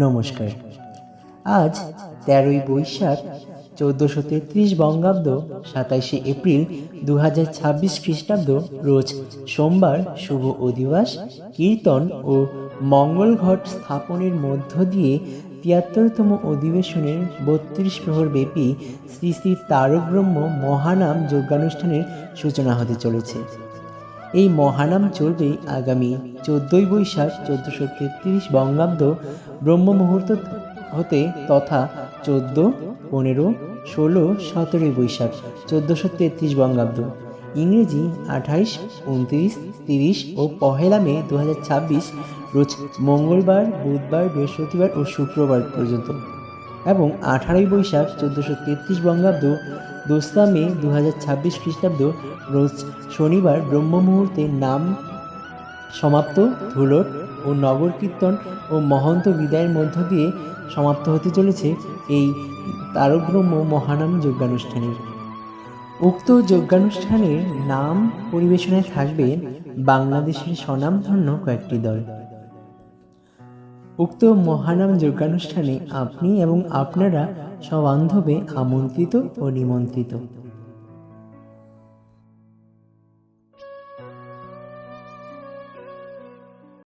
নমস্কার। আজ 13ই বৈশাখ 1433 বঙ্গাব্দ, 27শে এপ্রিল 2026 খ্রিস্টাব্দ, রোজ সোমবার, শুভ অধিবাস, কীর্তন ও মঙ্গল ঘট স্থাপনের মধ্য দিয়ে 73তম অধিবেশনের 32 প্রহর ব্যাপী শ্রী শ্রী তারকব্রহ্ম মহানাম যজ্ঞানুষ্ঠানের সূচনা হতে চলেছে। এই মহানাম চলবে আগামী 14ই বৈশাখ 1433 বঙ্গাব্দ ব্রহ্ম মুহূর্ত হতে, তথা 14, 15, 16, 17ই বৈশাখ 1433 বঙ্গাব্দ, ইংরেজি 28, 29, 30 ও 1 মে 2026 রোজ মঙ্গলবার, বুধবার, বৃহস্পতিবার ও শুক্রবার পর্যন্ত, এবং 18ই বৈশাখ 1433 বঙ্গাব্দ 2 মে 2026 খ্রিস্টাব্দ রোজ শনিবার ব্রহ্ম মুহূর্তে নাম সমাপ্ত, ধুলট ও নগর কীর্তন ও মহন্ত বিদায়ের মধ্য দিয়ে সমাপ্ত হতে চলেছে এই তারকব্রহ্ম মহানাম যজ্ঞানুষ্ঠানের। উক্ত যজ্ঞানুষ্ঠানের নাম পরিবেশনায় থাকবে বাংলাদেশের স্বনামধন্য কয়েকটি দল। উক্ত মহানাম যজ্ঞানুষ্ঠানে আপনি এবং আপনারা সবান্ধবে আমন্ত্রিত ও নিমন্ত্রিত।